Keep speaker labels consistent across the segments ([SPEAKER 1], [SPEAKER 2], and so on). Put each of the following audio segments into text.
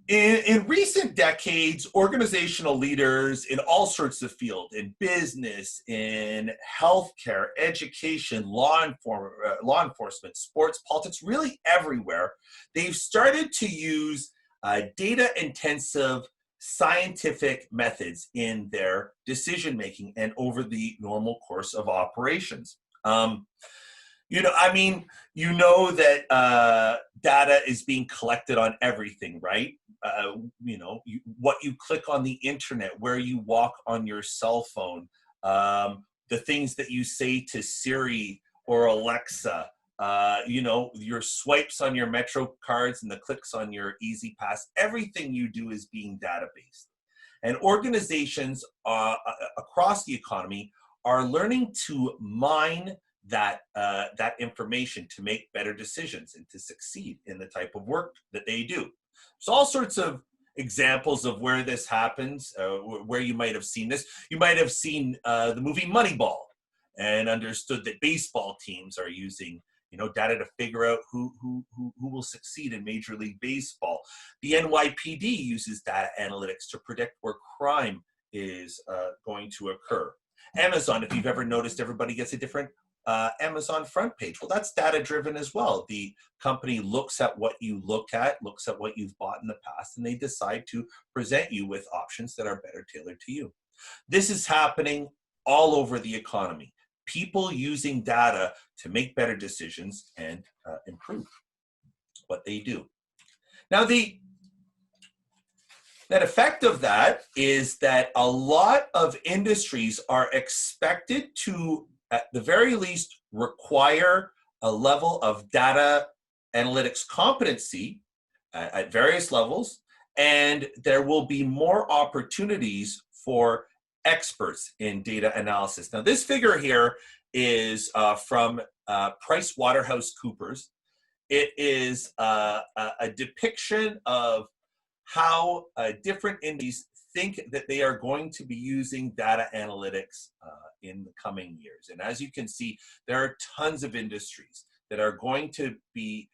[SPEAKER 1] In recent decades, organizational leaders in all sorts of fields, in business, in healthcare, education, law enforcement, sports, politics, really everywhere, they've started to use data-intensive scientific methods in their decision-making and over the normal course of operations. I mean, that data is being collected on everything, right? What you click on the internet, where you walk on your cell phone, the things that you say to Siri or Alexa, your swipes on your Metro cards and the clicks on your Easy Pass, everything you do is being data-based. And organizations across the economy are learning to mine that information to make better decisions and to succeed in the type of work that they do. So all sorts of examples of where this happens, where you might have seen this. You might have seen the movie Moneyball and understood that baseball teams are using data to figure out who will succeed in Major League Baseball. The NYPD uses data analytics to predict where crime is going to occur. Amazon, if you've ever noticed, everybody gets a different Amazon front page. Well, that's data driven as well. The company looks at what you look at, looks at what you've bought in the past, and they decide to present you with options that are better tailored to you. This is happening all over the economy. People using data to make better decisions and improve what they do. Now, the net effect of that is that a lot of industries are expected to, at the very least, require a level of data analytics competency at various levels, and there will be more opportunities for experts in data analysis. Now, this figure here is from PricewaterhouseCoopers. It is a depiction of how different industries think that they are going to be using data analytics in the coming years. And as you can see, there are tons of industries that are going to be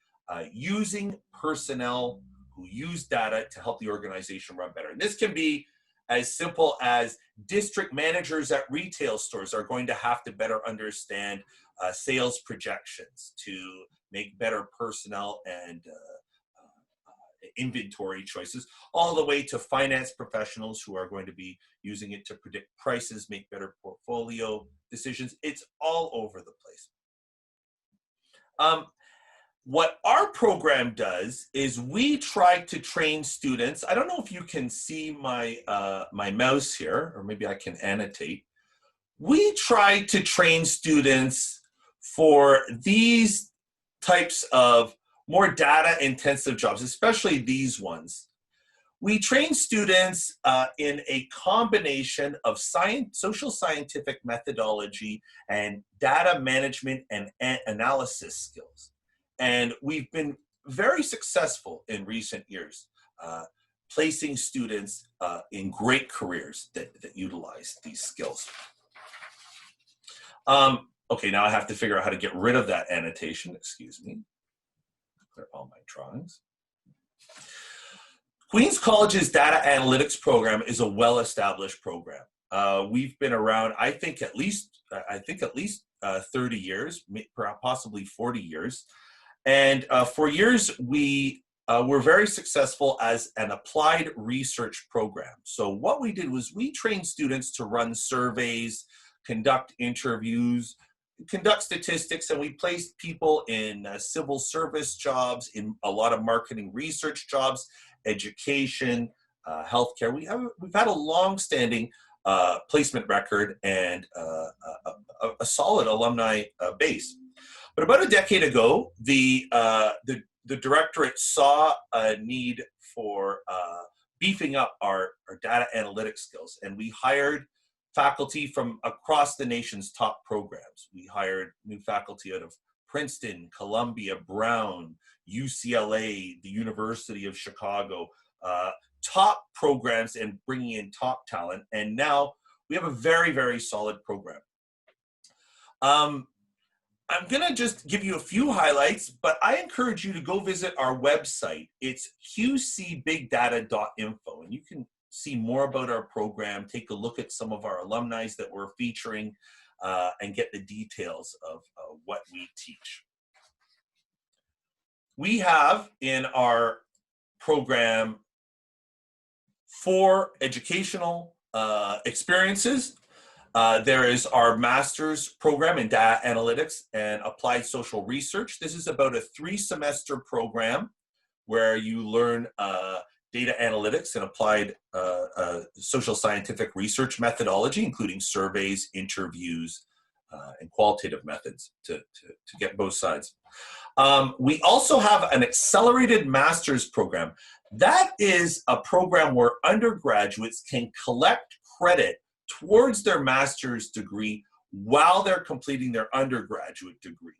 [SPEAKER 1] using personnel who use data to help the organization run better. And this can be as simple as district managers at retail stores are going to have to better understand sales projections to make better personnel and inventory choices, all the way to finance professionals who are going to be using it to predict prices, make better portfolio decisions. It's all over the place. What our program does is we try to train students. I don't know if you can see my, my mouse here, or maybe I can annotate. We try to train students for these types of more data-intensive jobs, especially these ones. We train students in a combination of social scientific methodology and data management and analysis skills. And we've been very successful in recent years, placing students in great careers that utilize these skills. Okay, now I have to figure out how to get rid of that annotation, excuse me. Clear all my drawings. Queens College's data analytics program is a well-established program. We've been around, I think at least 30 years, possibly 40 years. And for years, we were very successful as an applied research program. So what we did was we trained students to run surveys, conduct interviews, conduct statistics, and we placed people in civil service jobs, in a lot of marketing research jobs, education, healthcare. We've had a long-standing placement record and a solid alumni base. But about a decade ago, the directorate saw a need for beefing up our data analytics skills, and we hired faculty from across the nation's top programs. We hired new faculty out of Princeton, Columbia, Brown, UCLA, the University of Chicago, top programs and bringing in top talent. And now we have a very, very solid program. I'm going to just give you a few highlights, but I encourage you to go visit our website. It's qcbigdata.info, and you can see more about our program, take a look at some of our alumni that we're featuring, and get the details of what we teach. We have in our program 4 educational experiences. There is our master's program in data analytics and applied social research. This is about a 3-semester program where you learn data analytics and applied social scientific research methodology, including surveys, interviews, and qualitative methods to get both sides. We also have an accelerated master's program. That is a program where undergraduates can collect credit towards their master's degree while they're completing their undergraduate degree.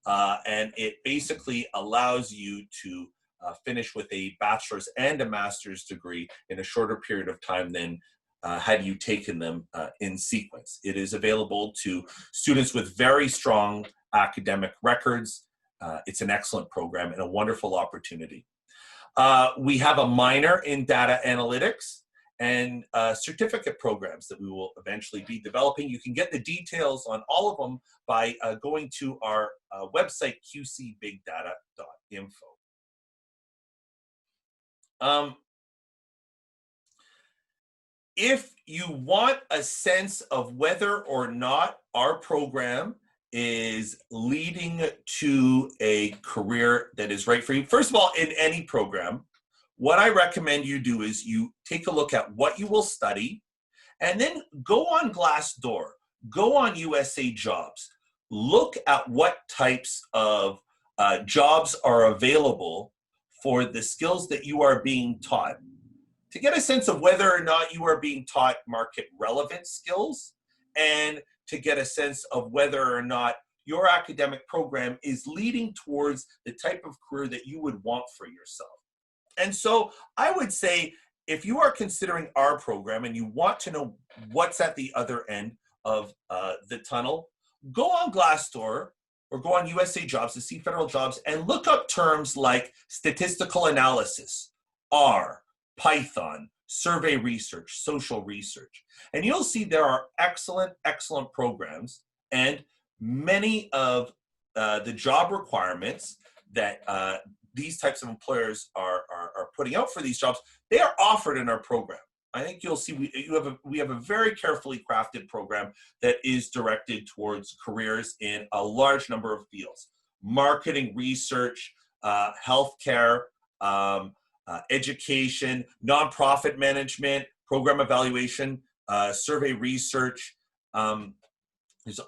[SPEAKER 1] And it basically allows you to finish with a bachelor's and a master's degree in a shorter period of time than had you taken them in sequence. It is available to students with very strong academic records. It's an excellent program and a wonderful opportunity. We have a minor in data analytics and certificate programs that we will eventually be developing. You can get the details on all of them by going to our website, qcbigdata.info. If you want a sense of whether or not our program is leading to a career that is right for you, first of all, in any program, what I recommend you do is you take a look at what you will study, and then go on Glassdoor, go on USA Jobs, look at what types of jobs are available for the skills that you are being taught, to get a sense of whether or not you are being taught market relevant skills, and to get a sense of whether or not your academic program is leading towards the type of career that you would want for yourself. And so I would say, if you are considering our program and you want to know what's at the other end of the tunnel, go on Glassdoor or go on USA Jobs to see federal jobs and look up terms like statistical analysis, R, Python, survey research, social research. And you'll see there are excellent, excellent programs, and many of the job requirements that these types of employers are putting out for these jobs, they are offered in our program. I think you'll see we have a very carefully crafted program that is directed towards careers in a large number of fields: marketing, research, healthcare, education, nonprofit management, program evaluation, survey research. There's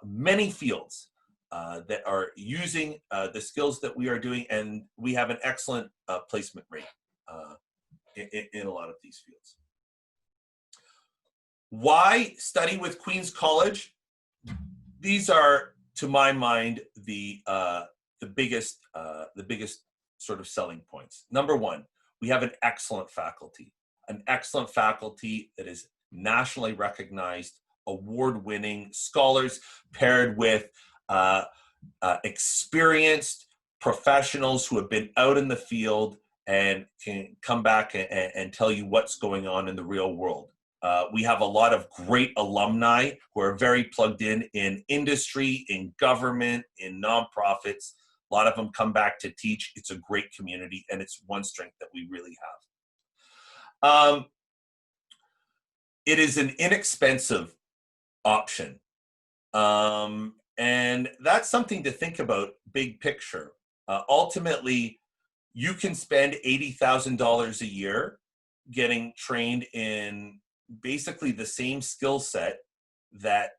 [SPEAKER 1] many fields that are using the skills that we are doing, and we have an excellent placement rate in a lot of these fields. Why study with Queen's College? These are, to my mind, the biggest sort of selling points. Number one, we have an excellent faculty that is nationally recognized, award-winning scholars paired with experienced professionals who have been out in the field and can come back and tell you what's going on in the real world. We have a lot of great alumni who are very plugged in industry, in government, in nonprofits. A lot of them come back to teach. It's a great community, and it's one strength that we really have. It is an inexpensive option. And that's something to think about, big picture. Ultimately, you can spend $80,000 a year getting trained in basically the same skill set that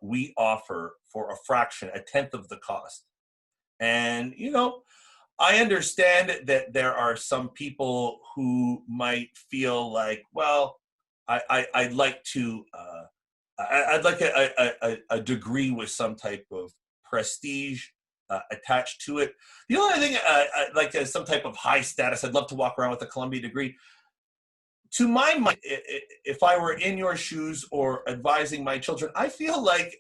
[SPEAKER 1] we offer for a fraction, a tenth of the cost. And, you know, I understand that there are some people who might feel like, well, I'd like to, I'd like a degree with some type of prestige attached to it. The only thing, like some type of high status, I'd love to walk around with a Columbia degree. To my mind, if I were in your shoes or advising my children, I feel like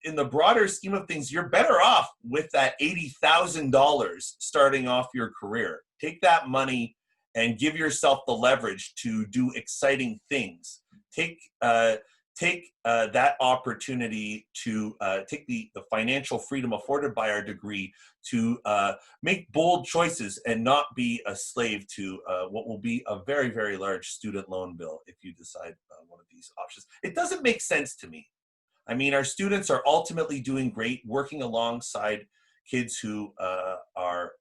[SPEAKER 1] in the broader scheme of things, you're better off with that $80,000 starting off your career. Take that money and give yourself the leverage to do exciting things. Take that opportunity to take the financial freedom afforded by our degree to make bold choices and not be a slave to what will be a very, very large student loan bill if you decide one of these options. It doesn't make sense to me. I mean, our students are ultimately doing great, working alongside kids who are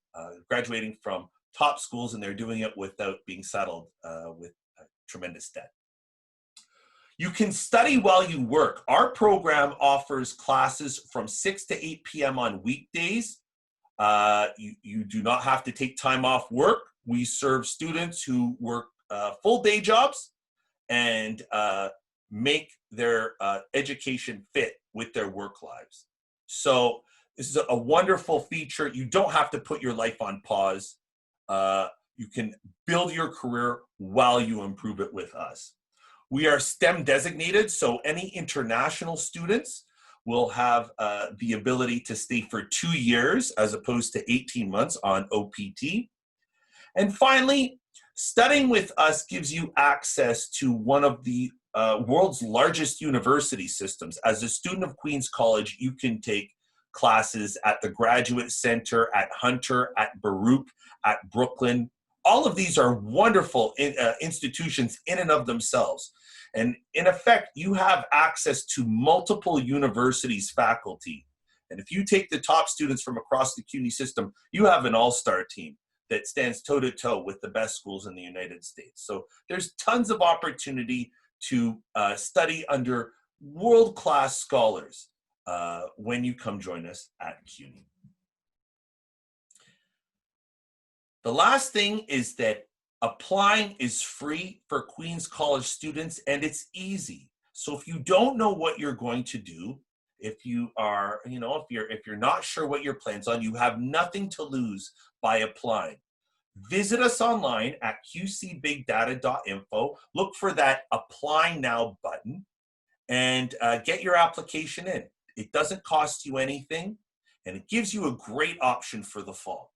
[SPEAKER 1] graduating from top schools, and they're doing it without being saddled with tremendous debt. You can study while you work. Our program offers classes from 6 to 8 p.m. on weekdays. You do not have to take time off work. We serve students who work full day jobs and make their education fit with their work lives. So this is a wonderful feature. You don't have to put your life on pause. You can build your career while you improve it with us. We are STEM designated, so any international students will have the ability to stay for 2 years as opposed to 18 months on OPT. And finally, studying with us gives you access to one of the world's largest university systems. As a student of Queen's College, you can take classes at the Graduate Center, at Hunter, at Baruch, at Brooklyn. All of these are wonderful institutions in and of themselves. And in effect, you have access to multiple universities' faculty. And if you take the top students from across the CUNY system, you have an all-star team that stands toe-to-toe with the best schools in the United States. So there's tons of opportunity to study under world-class scholars when you come join us at CUNY. The last thing is that applying is free for Queen's College students, and it's easy. So if you don't know what you're going to do, if you are, if you're not sure what your plans on, you have nothing to lose by applying. Visit us online at qcbigdata.info. Look for that Apply Now button and get your application in. It doesn't cost you anything, and it gives you a great option for the fall.